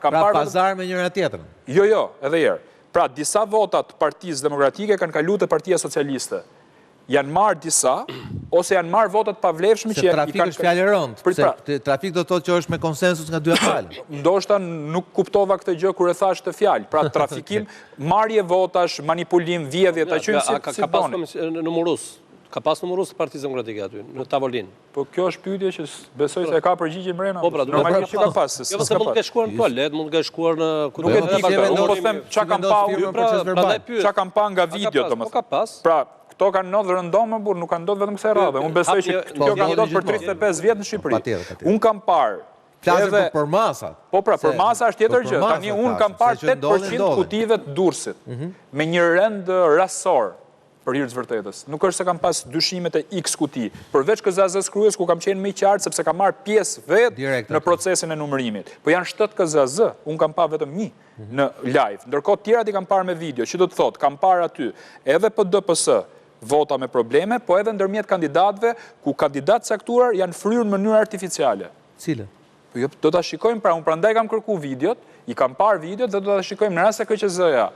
Pra pazar me njëra tjetrën. Jo, edhe herë. Pra disa votat Partisë Demokratike kanë kalu te Partia Socialiste. Janë marrë disa, ose janë marrë votat pavlefshme që... Se trafik është fjallë rëndë, se trafik do të thotë që është me konsensus nga dy palë. Ndoshta nuk kuptova këtë gjë kur e thash të fjalë. Pra trafikim, marrje votash, manipulim, vjedhje, ta qymë si doni. Ka pas numërus të Partisë Demokratike aty, në tavolinë. Po kjo është pyetje që besoj se ka përgjigje mrena. Normalisht ka pas. Jo, se mund të kesh shkuar në toalet, mund të kesh shkuar në... Nuk e di, unë po them çka kam pa nga video, domethënë. Ka pas. Pra, këto kanë ndodhur rëndom, por nuk kanë ndodhur vetëm kësaj radhe. Unë besoj që kjo ka ndodhur për 35 vjet në Shqipëri. Unë kam parë Flasim për masat. Po pra, për masa është tjetër gjë. Tani unë kam parë 8% kutive të Durrësit me një rend rastësor. Për hir të vërtetës. Nuk është se kam pas dyshimet e X kuti, përveç KZZ Kryes ku kam qenë më i qartë sepse kam marrë pjesë vetë në procesin e numërimit. Po janë 7 KZZ, unë kam pa vetëm 1 në live. Ndërkohë tjerat i kam parë me video, që do të thotë, kam parë aty edhe për DPS vota me probleme, po edhe ndërmjet kandidatëve ku kandidatë caktuar janë fryrë në mënyrë artificiale. Cile? Do ta shikojmë, pra unë prandaj kam kërku videot, i kam parë videot dhe do ta shikojmë në rast se KQZ-ja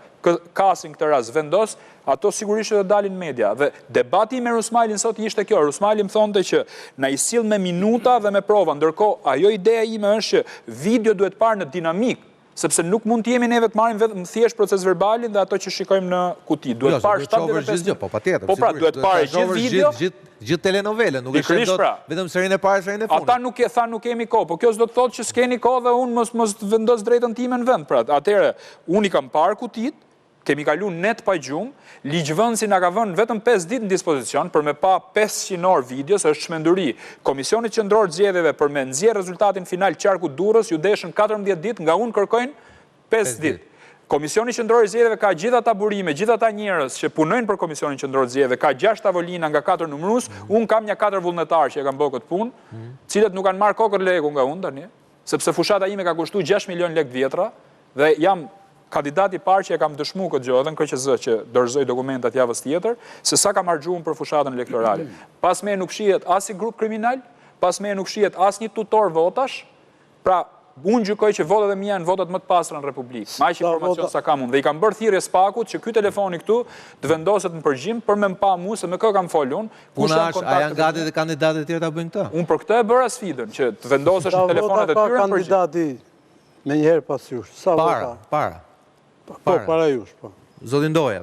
kasin këtë rast vendos, ato sigurisht do dalin media. Dhe debati me Rusmailin sot ishte kjo. Rusmaili më thonte që na i sill me minuta dhe me prova. Ndërkohë, ajo ideja ime është që video duhet parë në dinamik, sepse nuk mund të jemi neve të marrim vetëm thjesht proces verbalin dhe ato që shikojmë në kuti. Duhet parë 75. Po patjetër. Po pra, duhet parë gjithë video. Gjithë telenovele, nuk është vetëm serinë e parë, serinë e fundit. Ata nuk thanë nuk kemi kohë, po kjo s'do të thotë që s'keni kohë dhe unë mos vendos drejtën time në vend. Pra, atëherë, unë i kam parë kutit, kemi kalu net pa gjumë, ligjvënësi nga ka vënë vetëm 5 ditë në dispozicion për me pa 500 orë video, se është çmenduri. Komisioni Qendror Zgjedhjeve për me nxjerrë rezultatin final qarku Durrës, ju deshën 14 ditë, nga unë kërkojnë 5 ditë. Komisioni Qendror Zgjedhjeve ka gjitha ata burime, gjitha ata njerëz që punojnë për Komisionin Qendror Zgjedhjeve, ka 6 tavolina nga 4 numërus, unë kam një 4 vullnetar që e kanë bërë këtë punë, cilët nuk kanë marrë kokër leku nga unë tani, sepse fushata ime ka kushtuar 6 milion lekë vjetra dhe jam kandidati parë që e kam dëshmu këtë gjë, edhe në KQZ që dorëzoj dokumentat javës tjetër, se sa kam harxhuar për fushatën elektorale. Pas me nuk shihet as i grup kriminal, pas me nuk shihet as një tutor votash, pra unë gjykoj që votat e mia janë votat më të pastra në Republikë. Ma që informacion sa kam unë. Dhe i kam bërë thirrje Spakut që ky telefoni këtu të vendoset në përgjim për me mpa mua se me kë kam folur unë. A janë gati dhe kandidatët e tjerë ta bëjnë këtë? Unë për këtë e bëra sfidën që të vendosesh në telefonet e tyre në përgjim. Kandidati me njëherë pas jush. Sa vota? Para. Po, para jush, po. Zotin Doja.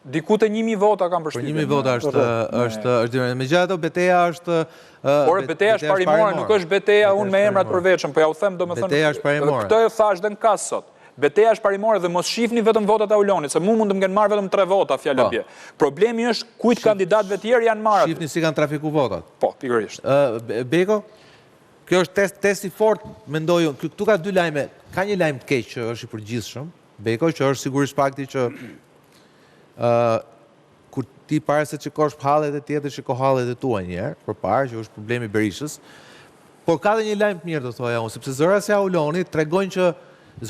Diku të 1000 vota kam Për përshtypjen. 1000 vota është megjithatë beteja është Por beteja është parimore, nuk është beteja unë me emrat përveçëm, po ja u them domethënë. Beteja është parimore. Këtë e thash dhe në kas sot. Beteja është parimore dhe mos shihni vetëm votat e Aulonit, se mu mund të më kenë marrë vetëm 3 vota fjala bie. Problemi është kujt kandidatëve tjerë janë marrë. Shihni si kanë trafikuar votat. Po, pikërisht. Beko, kjo është test i fortë, mendoj unë. Këtu ka 2 lajme. Ka një lajm të keq që është i përgjithshëm, Beko, që është sigurisht fakti që kur ti para se çikosh hallet e tjetër, shiko hallet e tua një herë, përpara që është problemi i Berishës. Por ka dhe një lajm të mirë do thoja unë, sepse zërat e Aulonit tregojnë që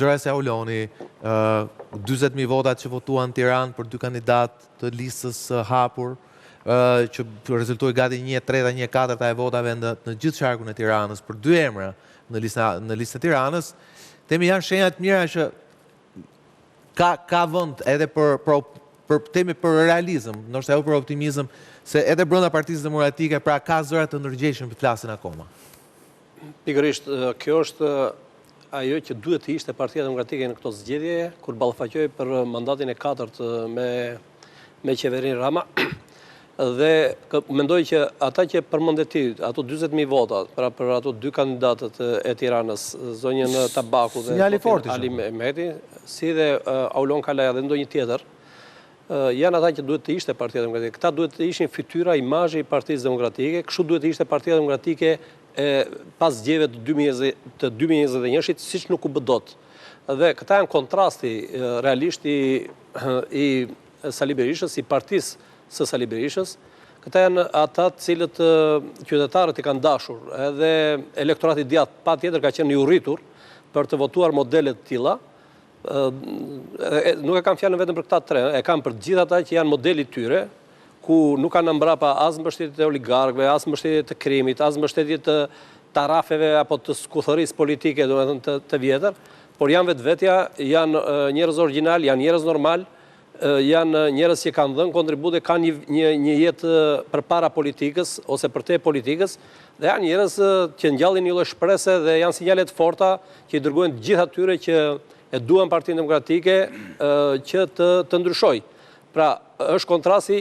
zërat e Aulonit 40.000 votat që votuan në Tiranë për 2 kandidatë të listës hapur, që rezultoi gati 1/3, 1/4 e votave në gjithë qarkun e Tiranës për 2 emra në listën e Tiranës, temi janë shenja të mira që ka vend edhe temi për realizëm, ndoshta jo për optimizëm, se edhe brenda Partisë Demokratike pra ka zëra të ndërgjegjshëm që flasin akoma. Pikërisht, kjo është ajo që duhet të ishte Partia Demokratike në këto zgjedhje, kur ballafaqoi për mandatin e 4 me qeverinë Rama, dhe mendoj që ata që përmendet ti, ato 40.000 vota, pra për ato 2 kandidatët e Tiranës, zonjën Tabaku dhe Ali Mehmeti, si dhe Aulon Kalaja dhe ndonjë tjetër, janë ata që duhet të ishte Partia Demokratike. Këta duhet të ishin fytyra, imazhi i Partisë Demokratike, kështu duhet të ishte Partia Demokratike pas zgjedhjeve të 2021-shit, siç nuk u bë dot. Dhe këta janë kontrasti realisht i Sali Berishës, i partisë së Sali Berishës. Këta janë ata të cilët qytetarët i kanë dashur, edhe elektorati djathtë patjetër ka qenë i urritur për të votuar modele të tilla. Nuk e kam fjalën vetëm për këta 3, e kam për gjithë ata që janë modeli tyre, ku nuk kanë mbrapa as mbështetje të oligarkëve, as mbështetje të krimit, as mbështetje të tarafeve apo të skuthërisë politike, domethënë të vjetër, por janë vetvetja, janë njerëz original, janë njerëz normal, janë njerëz që kanë dhënë kontribute, kanë një jetë përpara politikës ose për te politikës, dhe janë njerëz që ngjallin një lloj shprese dhe janë sinjale të forta që i dërgojnë të gjithë atyre që e duan Partinë Demokratike që të ndryshojë. Pra, është kontrasti,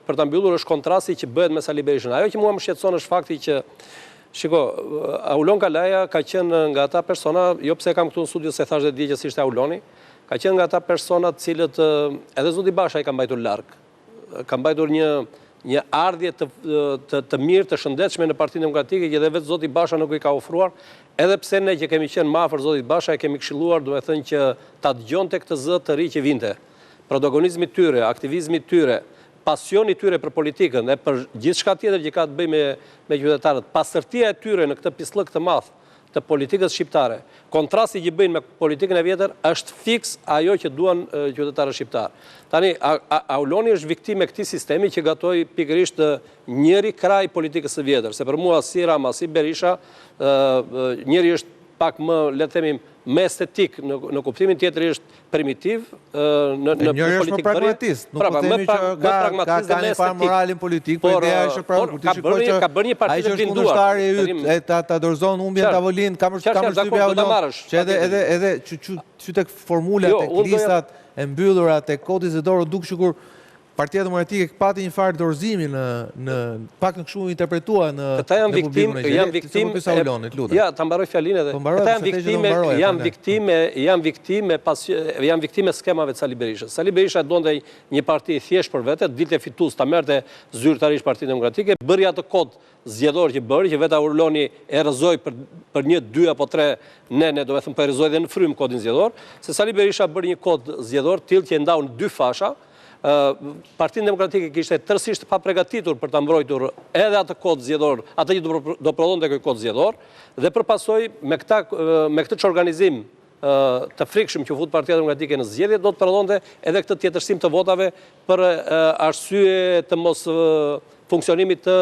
për ta mbyllur, është kontrasti që bëhet me Sali Berishën. Ajo që mua më shqetëson është fakti që shiko, Aulon Kalaja ka qenë nga ata persona, jo pse kam këtu në studio se thash dhe dje që si ishte Auloni, ka qenë nga ata persona të cilët edhe Zoti Basha i ka mbajtur larg. Ka mbajtur një ardhje të mirë, të shëndetshme në Partinë Demokratike, që edhe vetë Zoti Basha nuk i ka ofruar, edhe pse ne që kemi qenë më afër Zotit Basha e kemi këshilluar, duhet të thënë që ta dëgjonte këtë zë të ri që vinte. Protagonizmi tyre, aktivizmi tyre, pasioni tyre për politikën dhe për gjithçka tjetër që ka të bëjë me qytetarët, pastërtia e tyre në këtë pislëk të madh të politikës shqiptare, kontrasti që bëjnë me politikën e vjetër, është fiks ajo që duan qytetarët shqiptarë. Tani, Auloni është viktimë e këtij sistemi që gatoi pikërisht njëri kraj politikës së vjetër, se për mua si Rama, si Berisha, njëri është pak më, le të themi, më estetik, në kuptimin tjetër është primitiv, në politikë pragmatist, nuk po themi që ka një farë moralin politik, por ideja është kur ti shikoj që ai që është kundërshtari yt ta dorëzon humbjen tavolinë, kam përshtypje Aulon, që edhe që tek formula, tek listat e mbyllura, tek kodi zgjedhor duk sikur Partia Demokratike pati një farë dorëzimi në pak në kështu interpretua në publikun e gjerit. Ja, ta mbaroj fjalinë edhe. Janë viktime skemave të Sali Berishës. Sali Berisha donte një parti thjesht për vete, dilte fitues, ta merrte zyrtarisht Partinë Demokratike, bëri atë kod zgjedhor që bëri, që vetë Auloni e rrëzoi për 1, 2 apo 3 ne do të thënë po e rrëzoi edhe në frym kodin zgjedhor, se Sali Berisha bëri një kod zgjedhor tillë që e ndau në 2 fasha. Partinë Demokratike kishte tërësisht pa përgatitur për ta mbrojtur edhe atë kod zgjedhor, atë që do prodhonte ky kod zgjedhor, dhe përpasoj me këtë çorganizim të frikshëm që fut Partia Demokratike në zgjedhje, do të prodhonte edhe këtë tjetërsim të votave për arsye të mos funksionimit të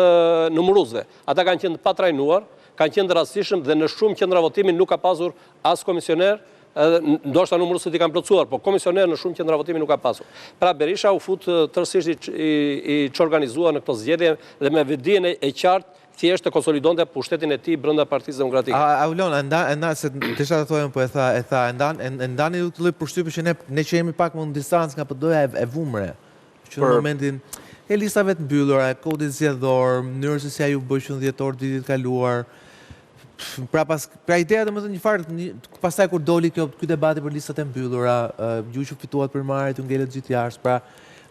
numëruesve. Ata kanë qenë pa trajnuar, kanë qenë rastishëm dhe në shumë qendra votimi nuk ka pasur as komisioner, ndoshta numëruesit i kanë plotësuar, po komisioner në shumë qendra votimi nuk ka pasur. Pra Berisha u fut tërësisht i çorganizuar në këtë zgjedhje dhe me vetdijen e qartë thjesht të konsolidonte pushtetin e tij brenda Partisë Demokratike. Aulon, se desha të thojmë, po e tha, ndani këtë lloj përshtypje që ne që jemi pak më në distancë nga PD-ja e vumre, që në momentin e listave të mbyllura, e kodit zgjedhor, mënyrës se si ai u bë që në dhjetor ditët kaluar. Pra ideja dhe më të një farë, pastaj kur doli ky debati për listat e mbyllura, ju që fituat primarit, u ngelet gjithë jashtë, pra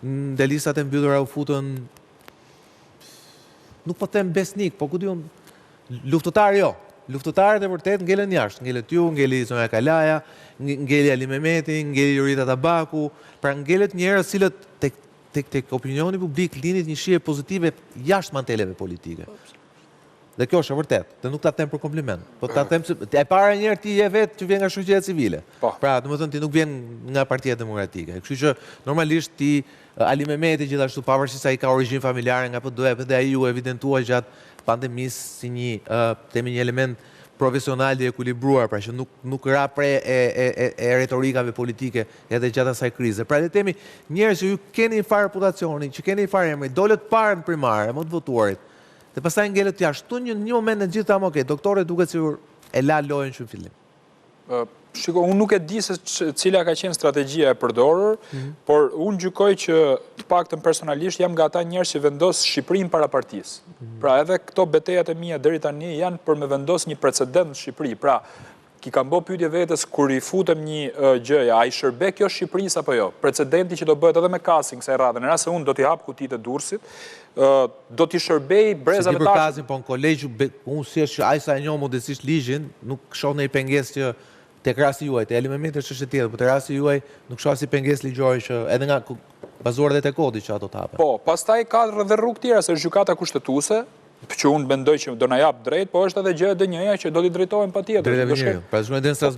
dhe listat e mbyllura u futën, nuk po them besnik, po ku diun, luftëtar jo. Luftëtarët e vërtet ngelen jashtë, ngelet ju, ngeli Zonja Kalaja, ngeli Ali Mehmeti, ngeli Jorita Tabaku, pra ngelet njerëz cilët tek opinioni publik linit një shije pozitive jashtë manteleve politike. Dhe kjo është e vërtet, dhe nuk ta them për kompliment. Po ta them se e para njerë ti je vetë që vjen nga shoqëria civile. Pra, domethënë ti nuk vjen nga Partia Demokratike. Kështu që normalisht ti Ali Mehmeti gjithashtu pavarësisht se ai ka origjinë familjare nga PD-ja, edhe ai u evidentua gjatë pandemisë si një element profesional dhe ekuilibruar, pra që nuk ra pre e retorikave politike edhe gjatë asaj krize. Pra le temi njerëz që ju keni një farë reputacioni, që keni një farë emri, dolet parë në primare, më të votuarit. Dhe pastaj ngelet jashtë. Tu një moment në gjithë tam, okej, doktore duket sikur e la lojën që në fillim. Shiko, unë nuk e di se cila ka qenë strategjia e përdorur, por unë gjykoj që të paktën personalisht jam nga ata njerëz që vendos Shqipërinë para partisë. Pra edhe këto betejat e mia deri tani janë për me vendos një precedent në Shqipëri. Pra, ki kam bë pyetje vetes kur i futem një gjëja, a i shërbe kjo Shqipërisë apo jo? Precedenti që do bëhet edhe me Kasin kësaj radhe, në rast se unë do t'i hap kutitë e Durrësit, do t'i shërbej brezave tash. Si për Kasin, po në kolegju, unë si është ai sa e njoh modestisht ligjin, nuk shoh në i pengesë që tek rasti juaj, te Ali Mehmeti është çështje tjetër, por te rasti juaj nuk shoh si pengesë ligjore që edhe nga bazuar dhe te kodi që ato të hapen. Po, pastaj ka edhe rrugë tjera se gjykata kushtetuese, që unë mendoj që do na jap drejt, po është edhe gjë e dënjëja që do t'i drejtohen patjetër.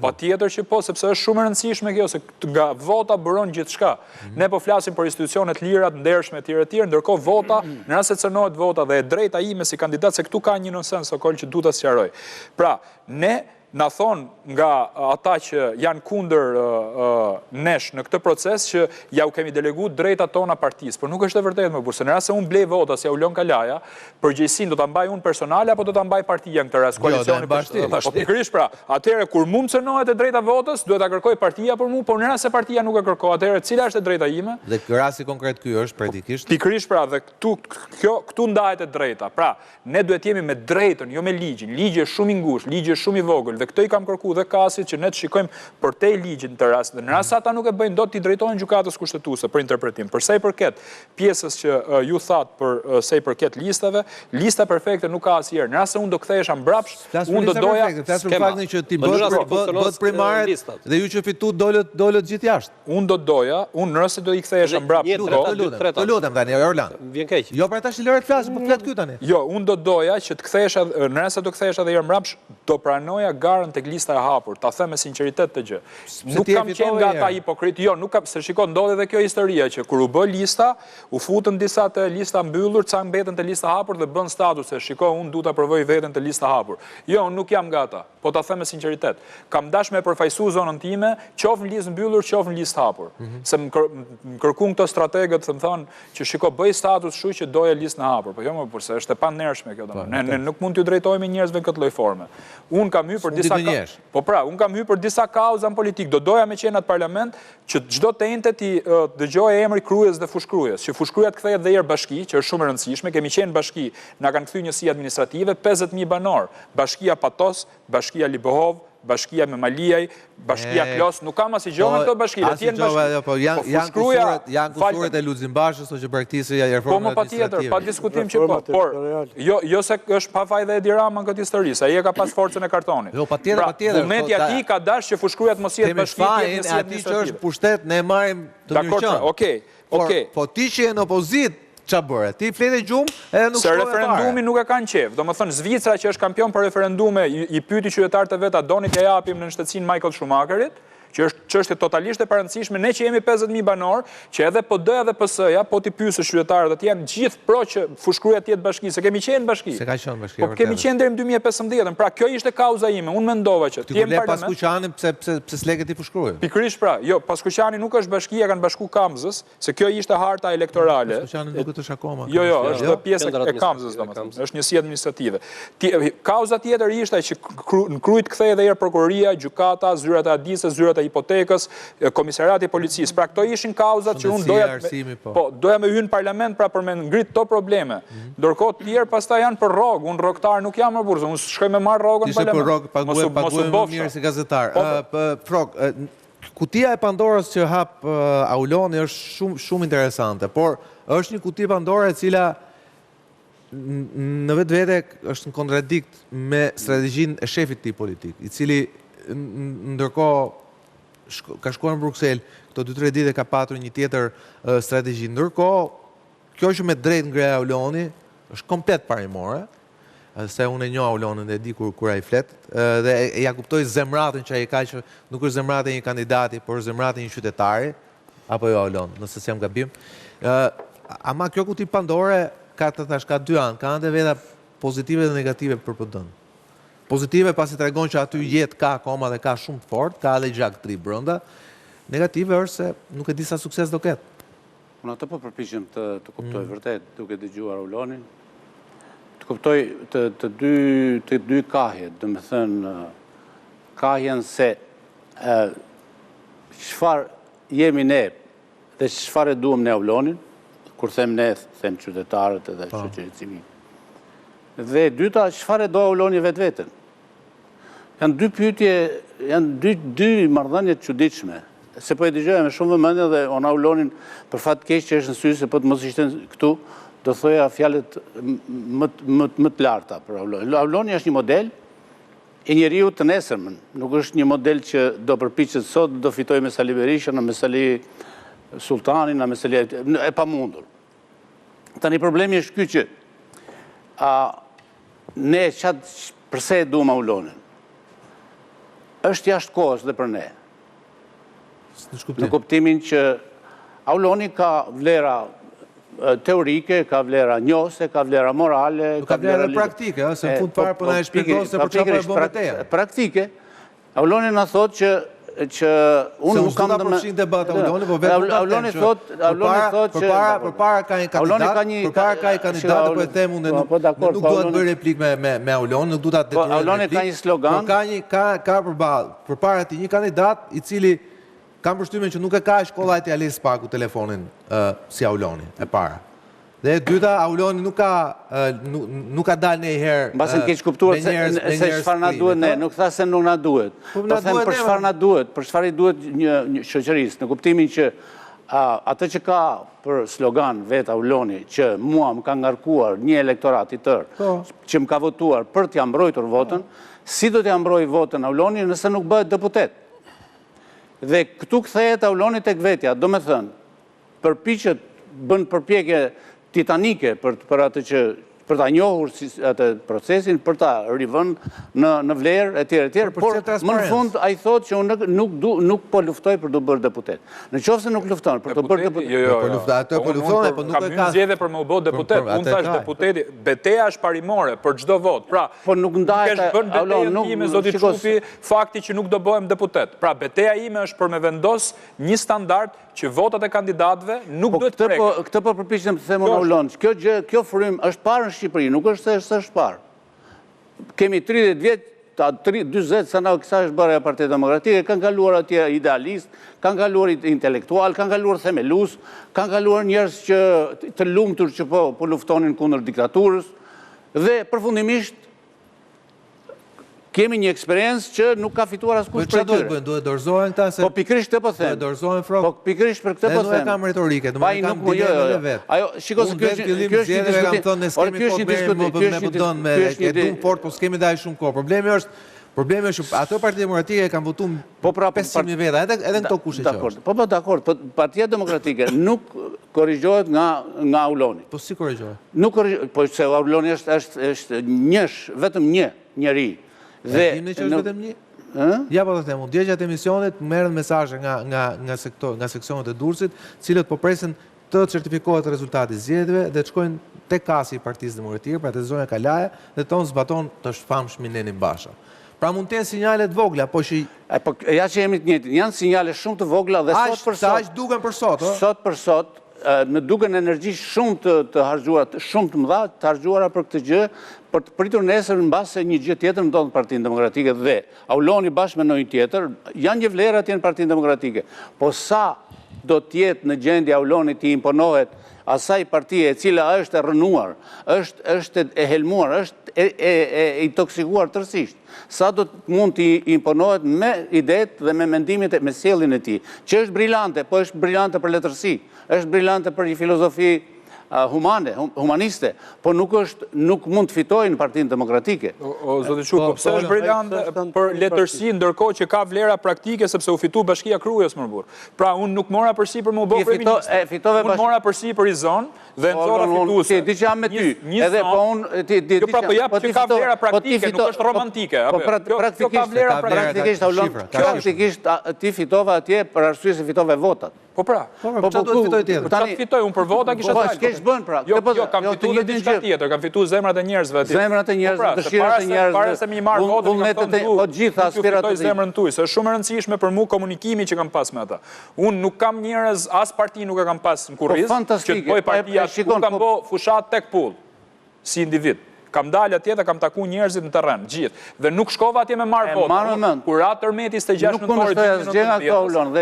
Patjetër që po, sepse është shumë e rëndësishme kjo, se nga vota bëron gjithçka. Ne po flasim për institucione të lira, të ndershme etj, ndërkohë vota, në rast se cënohet vota dhe e drejta ime si kandidat, se këtu ka një nonsens okol që duhet ta sqaroj. Pra, ne na thonë nga ata që janë kundër nesh në këtë proces që ja u kemi delegu drejta tona partisë, por nuk është e vërtetë më burse. Në rast se unë blej vota si Aulon Kalaja, përgjegjësinë do ta mbaj unë personale apo do ta mbaj partia në këtë rast, koalicioni bashkë. Po pikërisht pra, atëherë kur mua më cënohet e drejta votës, duhet ta kërkoj partia për mua, por në rast se partia nuk e kërkon, atëherë cila është e drejta ime? Dhe rasti konkret ky është praktikisht. Pikërisht pra, dhe këtu ndahet e drejta. Pra, ne duhet jemi me drejtën, jo me ligjin. Ligji është shumë i ngushtë, ligji është shumë i vogël, dhe këtë i kam kërku dhe kasit që ne të shikojmë për te ligjit në të rast. Dhe në rast ata nuk e bëjnë, do t'i drejtojnë gjykatës kushtetuese për interpretim. Për sa i përket pjesës që ju thatë për sa i përket listave, lista perfekte nuk ka asnjëherë. Në rast se unë do kthehesha mbrapsh, unë do doja flasur faktin që ti bëhet primare dhe ju që fitu dolët gjithë jashtë. Unë do doja, unë nëse do i kthehesha mbrapsh, të lutem tani Orlan. Vjen keq. Jo pra tash lëre të flas, po flet ky tani. Jo, unë do doja që të kthehesha, në rast se do kthehesha edhe herë mbrapsh, do pranoja garën tek lista e hapur, ta them me sinqeritet të gjë. Nuk kam qenë nga ata hipokrit, jo, nuk kam, se shiko, ndodhi edhe kjo historia që kur u bë lista, u futën disa të lista mbyllur, ca mbetën të lista hapur dhe bën status se shiko, unë du ta provoj veten të lista hapur. Jo, unë nuk jam nga ata, po ta them me sinqeritet. Kam dash me përfaqësu zonën time, qoftë në listë mbyllur, qoftë në listë hapur. Se më kërkuan këto strategët, më thonë që shiko, bëj status kështu që doja listë në hapur. Po jo më përse është e panershme kjo domethënë. Ne nuk mund t'ju drejtojmë njerëzve në këtë lloj forme. Unë kam hyrë për disa unë kam hyrë për disa kauza në politik. Do doja me qenë atë parlament që çdo të enteti dëgjojë emri Krujës dhe Fushkrujës, që Fushkruja të kthehet dhe herë bashki, që është shumë e rëndësishme. Kemi qenë bashki, na kanë kthyr njësi administrative, 50.000 banor. Bashkia Patos, Bashkia Libohov, Bashkia me Maliaj, Bashkia Klos, nuk kam asnjë gjë me këto bashki, të jenë bashki. Po janë kusuret e Lulzimbashës ose që braktisë ja Po më patjetër, pa diskutim që po, por jo se është pa fajda Edi Rama në këtë histori, ai e ka pas forcën e kartonit. Jo, patjetër. Momenti aty ka dash që Fushkruja të mos jetë bashki, jetë aty që është pushtet, ne marrim të mirëqen. Okej. Po ti që je në opozit, qa bërë? Ti flete gjumë edhe nuk shkove fare. Se referendumi nuk e kanë qef. Do më thënë, Zvicra që është kampion për referendume, i pyti qytetarët e vetë, a doni t'ja japim në shtetësinë Michael Schumacherit, që është çështje totalisht e parëndësishme, ne që jemi 50.000 banor, që edhe PD-ja dhe PS-ja, po t'i pyesësh qytetarët, aty janë gjithë pro që Fushkruja të jetë bashki, se kemi qenë bashki. Se ka qenë bashki. Po kemi qenë deri në 2015, pra kjo ishte kauza ime. Unë mendova që ti jemi parlament. Ti pas Kuqanin pse s'leket ti Fushkrujën? Pikërisht pra, jo, pas Kuqani nuk është bashkia, kanë bashku Kamzës, se kjo ishte harta elektorale. Pas Kuqanin nuk është akoma. Jo, është pjesë e Kamzës, domethënë, është njësi administrative. Kauza tjetër ishte që në Krujt kthehej edhe herë prokuroria, gjykata, zyrat e Adisës, zyrat e hipotekës, komisariati i policisë. Pra këto ishin kauzat që unë doja me hyrë në parlament pra për me ngrit këto probleme. Ndërkohë të tjerë pastaj janë për rrogë, unë rrogtar nuk jam më burrë, unë shkoj me marr rrogën në parlament. Ishte për rrogë, paguaj më mirë si gazetar. Frog, kutia e Pandorës që hap Auloni është shumë interesante, por është një kuti Pandora e cila në vetvete është në kontradikt me strategjinë e shefit të tij politik, i cili ndërkohë ka shkuar në Bruxelles, këto 2-3 ditë ka patur një tjetër strategji. Ndërkohë, kjo që me drejt ngreja Auloni është komplet parimore, se unë e njoh Aulonin dhe di kur ai flet, dhe ja kuptoj zemratën që ai ka, që nuk është zemratë e një kandidati, por zemratë e një qytetari, apo jo Aulon, nëse s'jam gabim. Ama kjo kuti Pandore ka dy anë, ka anë veta pozitive dhe negative për PD-n. Pozitive pasi tregon që aty jetë ka akoma dhe ka shumë të fort, ka edhe gjak tri brenda. Negative është se nuk e di sa sukses do ketë. Unë atë po përpiqem të kuptoj vërtet duke dëgjuar Aulonin. Të kuptoj të dy kahjet, do të thënë kahjen se çfarë jemi ne dhe çfarë duam ne Aulonin, kur them ne, them qytetarët edhe shoqërinë civile. Dhe dyta, çfarë do Auloni vetveten? Janë dy pyetje, janë dy marrëdhënie të çuditshme. Se po e dëgjoja me shumë vëmendje dhe on Aulonin për fat keq që është në sy, se po të mos ishte këtu, do thoja fjalët më të larta për Aulonin. Auloni është një model e njeriu të nesërmën. Nuk është një model që do përpiqet sot, do fitojë me Sali Berisha, me Sali Sultanin, me Sali e pamundur. Tani problemi është ky që ne përse e duam Aulonin? Është jashtë kohës dhe për ne. Në kuptimin që Auloni ka vlera teorike, ka vlera njohëse, ka vlera morale, ka vlera praktike, se në fund parë për na e shpjegon se për çfarë po e bën. Praktike. Auloni na thotë që unë nuk kam të përfshin debat Auloni, po vetëm Auloni thotë që përpara ka një kandidat, po e them unë nuk dua të bëj replik me Auloni, nuk dua ta detyroj. Auloni ka një slogan. Ka përpara ti një kandidat i cili kam përshtypjen që nuk e ka shkolla e Alis Paku telefonin si Auloni e para. Dhe e dyta, Auloni nuk ka dalë ndonjëherë. Mbasën keq kuptuar se çfarë na duhet ne, nuk tha se nuk na duhet. Po them për çfarë na duhet, për çfarë i duhet një shoqërisë, në kuptimin që atë që ka për slogan vet Auloni që mua më ka ngarkuar një elektorat i tërë që më ka votuar për t'ia mbrojtur votën, si do t'ia mbrojë votën Auloni nëse nuk bëhet deputet? Dhe këtu kthehet Auloni tek vetja, do me thënë, përpiqet bën përpjekje titanike për atë që për ta njohur atë procesin, për ta rivënë në vlerë etj, por më në fund ai thotë që unë nuk po luftoj për të bërë deputet. Në qoftë se nuk lufton për të bërë deputet. Po lufton, po nuk e ka zgjedhje për më u bë deputet. Unë thash deputeti, betejë është parimore për çdo vot. Pra, po nuk ndahet ime zoti Çupi fakti që nuk do bëhem deputet. Pra, beteja ime është për me vendos një standard që votat e kandidatëve nuk duhet të prek. Këtë po përpiqem të them unë Aulon, kjo frym është parë në Shqipëri, nuk është se është parë. Kemi 30 vjet, 40 sa na kësaj është bërë e Partia Demokratike, kanë kaluar atje idealist, kanë kaluar intelektual, kanë kaluar themelus, kanë kaluar njerëz që të lumtur që po luftonin kundër diktaturës dhe përfundimisht kemi një eksperiencë që nuk ka fituar askush prej tyre. Duhet dorëzohen këta se... Po pikërisht këtë po them. Duhet dorëzohen frok. Po pikërisht për këtë po them. Nuk e kam retorike, do më kam dilemë në vetë. Ajo, shiko se kjo është një diskutim. E dum fort, po s'kemi daj shumë kohë. Problemi është ato Partia Demokratike kanë votuar 500.000 veta, edhe në këto kushte që është. Po, dakord, po Partia Demokratike nuk korrigjohet nga Auloni. Po si korrigjohet? Nuk korrigjohet, po se Auloni është vetëm një njeri. Dhe që është vetëm një? Ja po të them, unë dje gjatë emisionit merren mesazhe nga seksionet e Durrësit, cilët po presin të certifikohet rezultati zgjedhjeve dhe të shkojnë tek kasi i Partisë Demokratike, pra te zonja Kalaja, dhe tonë zbaton të famshmin Nenin Basha. Pra mund të jenë sinjale të vogla, po që... Po ja që jemi të njëjtin, janë sinjale shumë të vogla dhe sot për sot... Aq duken për sot, o? Sot për sot, në duken energji shumë të harxuara, shumë të mëdha të harxuara për këtë gjë, për të pritur nesër mbas se një gjë tjetër ndodh në Partinë Demokratike dhe Auloni bashkë me ndonjë tjetër, janë një vlerë atje në Partinë Demokratike. Po sa do të jetë në gjendje Auloni të imponohet asaj partie e cila është e rënuar, është e helmuar, është e intoksikuar tërësisht, sa do të mund të imponohet me idetë dhe me mendimet e me sjelljen e tij, që është brillante, po është brillante për letërsi, është brillante për një filozofi humaniste, po nuk mund të fitojë në Partinë Demokratike. O zoti Çup, po pse është brillante për letërsi ndërkohë që ka vlera praktike sepse u fitu Bashkia Krujës më burr. Pra unë nuk mora përsipër më u bë kryeminist. Unë mora përsipër i zonë dhe nxorra fituese. Ti jam me ty. Edhe po unë Jo pra po jap që ka vlera praktike, nuk është romantike. Kjo ka vlera praktike. Praktikisht ti fitova atje për arsye se fitove votat. Po pra, çfarë do të fitoj tjetër? Çfarë fitoj unë për vota kisha dalë. Po s'kesh bën pra. Jo, kam fituar diçka tjetër, kam fituar zemrat e njerëzve atje. Zemrat e njerëzve, dëshirat e njerëzve. Para se më marr votën, po gjitha aspirat e zemrën tuaj, se është shumë e rëndësishme për mua komunikimi që kam pas me ata. Unë nuk kam njerëz, as parti nuk e kam pas në kurriz, që të bëj partia, ku kam bë fushat tek pull, si individ. Kam dalë atje dhe kam taku njerëzit në terren, gjithë. Dhe nuk shkova atje me marrë votë. Kur atë Tërmeti 26 nëntori,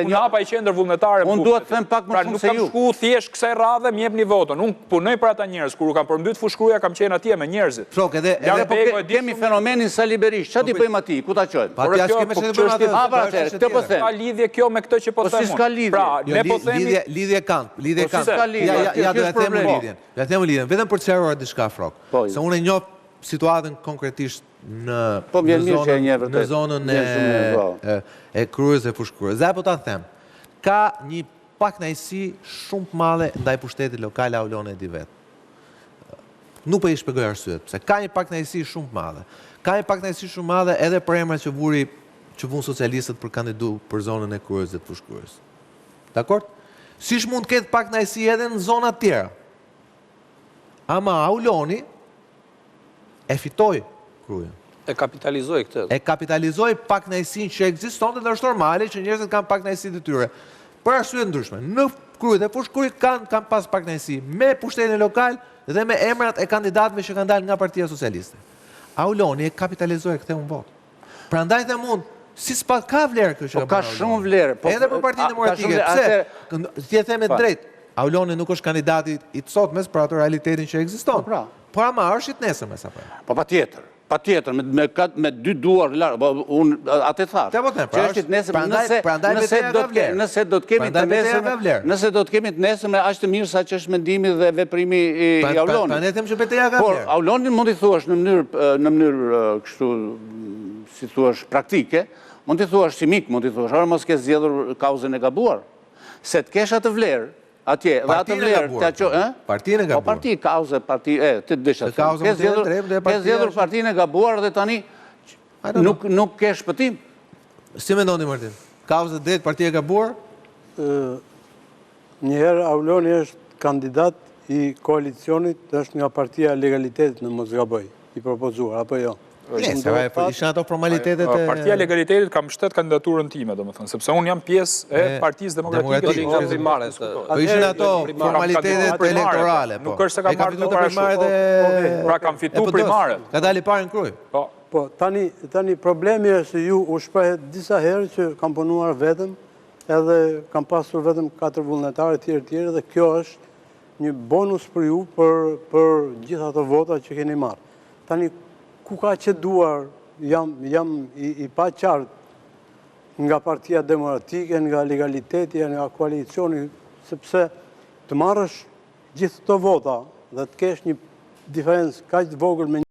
unë hapa i qendër vullnetare. Unë duhet të them pak më shumë se ju. Nuk kam shku thjesht kësaj radhe më jepni votën. Unë punoj për ata njerëz. Kur u kam përmbyt fushkruja, kam qenë atje me njerëzit. Shok, edhe kemi fenomenin Sali Berisha. Çfarë i bëjmë atij? Ku ta çojmë? Po atje s'kemë se bëjmë atë. Këtë po them. Ka lidhje kjo me këtë që po them unë. Pra, ne po themi lidhje kanë. Ja do të them lidhjen. Ja them lidhjen. Vetëm për të sqaruar diçka frok. Se unë e njoh situatën konkretisht në zonën e Krujës dhe Fushkruajës. Dhe po ta them, ka një pakënaqësi shumë të madhe ndaj pushtetit lokal Auloni e di vet. Nuk po i shpjegoj arsyet, pse ka një pakënaqësi shumë të madhe. Ka një pakënaqësi shumë të madhe edhe për emrat që vun socialistët për kandidu për zonën e Krujës dhe të Fushkruajës. Dakor? Siç mund të ketë pakënaqësi edhe në zona të tjera. Ama Auloni e fitoi kryen. E kapitalizoi këtë. E kapitalizoi pakënaqësinë që ekzistonte dhe është normale që njerëzit kanë pakënaqësitë e tyre. Për arsye ndryshme. Në krye dhe fushkryet kanë pas pakënaqësi me pushtetin lokal dhe me emrat e kandidatëve që kanë dalë nga Partia Socialiste. Auloni e kapitalizoi e ktheu në votë. Prandaj them unë, si s'pa ka vlerë kjo që ka shumë vlerë. Edhe për Partinë Demokratike. Pse? Ti e them me drejt. Auloni nuk është kandidati i të sotmes për atë realitetin që ekziston. Po ama është i të nesërmes apo? Po patjetër, me dy duar larg, unë atë thash. Që është i të nesërmes, nëse do të kemi të nesërme, nëse do të kemi të nesërme, aq të mirë sa që është mendimi dhe veprimi i Aulonit. Prandaj them që betejë ka vlerë. Por Aulonin mund t'i thuash në mënyrë kështu, si thuash, praktike, mund t'i thuash si mik, mund t'i thuash, ora mos ke zgjedhur kauzën e gabuar. Se të kesh atë vlerë atje, dhe atë vlerë, partinë e gabuar. Po parti, kauze, të dësha të ke zgjedhur partinë e gabuar dhe tani nuk ke shpëtim. Si mendoni, Martin? Kauze dhe partia e gabuar? Njëherë Auloni është kandidat i koalicionit, është nga Partia Legalitetit në mos gaboj, i propozuar, apo jo? Ishin ato formalitetet e... Partia Legalitetit ka mbështet kandidaturën time, domethënë, sepse unë jam pjesë e Partisë Demokratike. Po ishin ato formalitetet elektorale. Nuk është se ka marrë në parashut. Pra kam fitu primaret. Ka dali parë në kruj. Po, tani problemi është se ju u shprehet disa herë që kam punuar vetëm, edhe kam pasur vetëm 4 vullnetarë tjerë, dhe kjo është një bonus për ju për gjitha ato vota që keni marrë. Tani, ku ka që duar, jam i pa qartë nga Partia Demokratike, nga Legaliteti, nga koalicioni, sepse të marrësh gjithë të vota dhe të kesh një diferencë kaq të vogël me